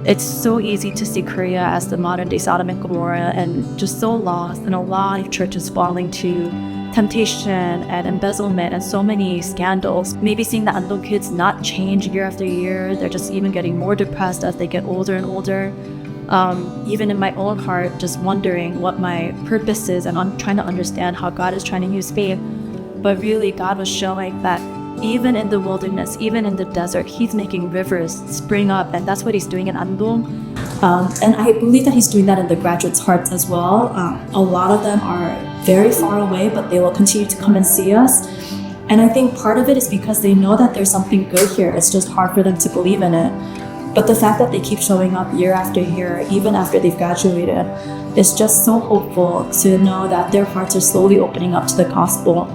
It's so easy to see Korea as the modern day Sodom and Gomorrah and just so lost, and a lot of churches falling to temptation and embezzlement and so many scandals. Maybe seeing the Andong kids not change year after year, they're just even getting more depressed as they get older and older. Even in my own heart, just wondering what my purpose is, and I'm trying to understand how God is trying to use me. But really, God was showing that even in the wilderness, even in the desert, He's making rivers spring up, and that's what He's doing in Andong. And I believe that He's doing that in the graduates' hearts as well. A lot of them are very far away, but they will continue to come and see us. And I think part of it is because they know that there's something good here. It's just hard for them to believe in it. But the fact that they keep showing up year after year, even after they've graduated, is just so hopeful to know that their hearts are slowly opening up to the gospel.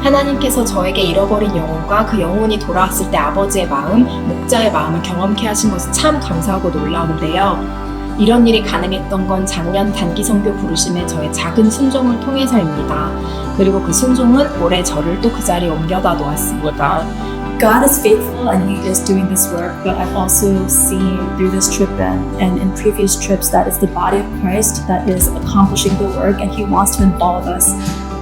하나님께서 저에게 잃어버린 영혼과 그 영혼이 돌아왔을 때 아버지의 마음, 목자의 마음을 경험케 하신 것은 참 감사하고 놀라운데요. 이런 일이 가능했던 건 작년 단기 선교 부르심의 저의 작은 순종을 통해서입니다. 그리고 그 순종은 올해 저를 또 그 자리에 옮겨다 놓았습니다. God is faithful and He is doing this work, but I've also seen through this trip and in previous trips that it's the body of Christ that is accomplishing the work, and He wants to involve us.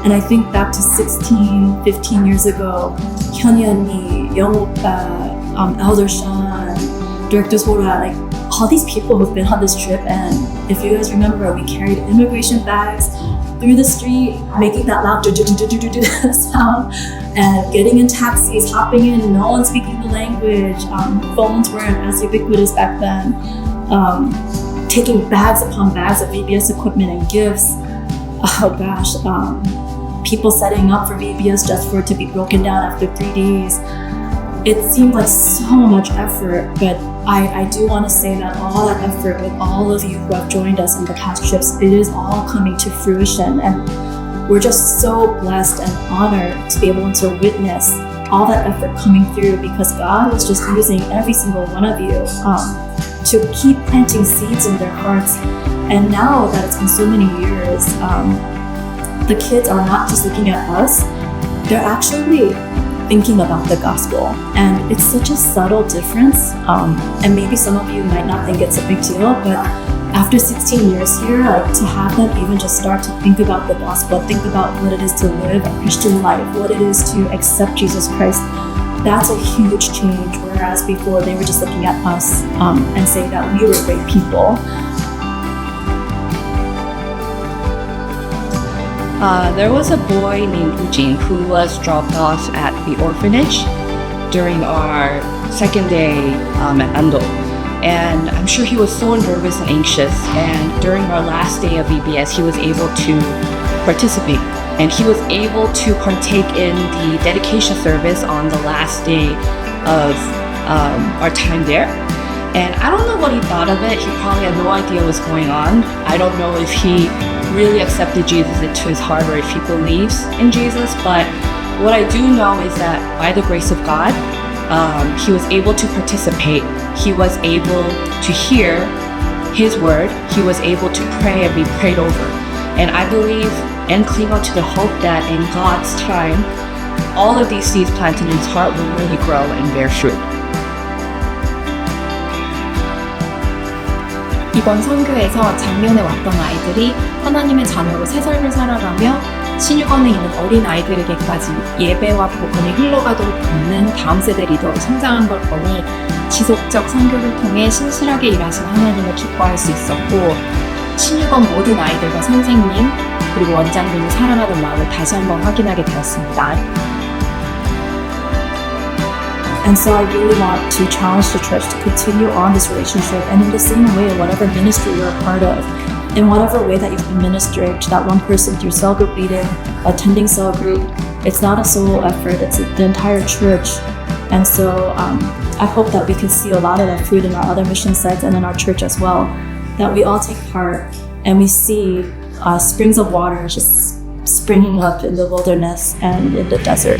And I think back to 16, 15 years ago, 현이 언니, 영호 오빠, Elder Sean, Director Sora, like all these people who've been on this trip. And if you guys remember, we carried immigration bags through the street, making that loud sound, and getting in taxis, hopping in, no one speaking the language. Phones weren't as ubiquitous back then. Taking bags upon bags of VBS equipment and gifts. Oh gosh, people setting up for VBS just for it to be broken down after 3 days. It seemed like so much effort, but I do want to say that all that effort with all of you who have joined us in the past trips, it is all coming to fruition, and we're just so blessed and honored to be able to witness all that effort coming through, because God is just using every single one of you to keep planting seeds in their hearts. And now that it's been so many years, the kids are not just looking at us, they're actually thinking about the gospel. And it's such a subtle difference. And maybe some of you might not think it's a big deal, but after 16 years here, like, to have them even just start to think about the gospel, think about what it is to live a Christian life, what it is to accept Jesus Christ, that's a huge change. Whereas before they were just looking at us and saying that we were great people. There was a boy named Eugene who was dropped off at the orphanage during our second day at Andong. And I'm sure he was so nervous and anxious. And during our last day of VBS, he was able to participate. And he was able to partake in the dedication service on the last day of our time there. And I don't know what he thought of it. He probably had no idea what was going on. I don't know if he really accepted Jesus into his heart or if he believes in Jesus. But what I do know is that by the grace of God, he was able to participate. He was able to hear His word. He was able to pray and be prayed over. And I believe and cling on to the hope that in God's time, all of these seeds planted in his heart will really grow and bear fruit. 이번 선교에서 작년에 왔던 아이들이 하나님의 자녀로 새 삶을 살아가며 신유관에 있는 어린 아이들에게까지 예배와 복음이 흘러가도록 돕는 다음 세대 리더로 성장한 걸 보니 지속적 선교를 통해 신실하게 일하신 하나님을 기뻐할 수 있었고, 신유관 모든 아이들과 선생님 그리고 원장님이 사랑하는 마음을 다시 한번 확인하게 되었습니다. And so I really want to challenge the church to continue on this relationship, and in the same way, whatever ministry you're a part of, in whatever way that you've been ministering to that one person through cell group leading, attending cell group, it's not a solo effort, it's the entire church. And so I hope that we can see a lot of that fruit in our other mission sites and in our church as well, that we all take part and we see springs of water just springing up in the wilderness and in the desert.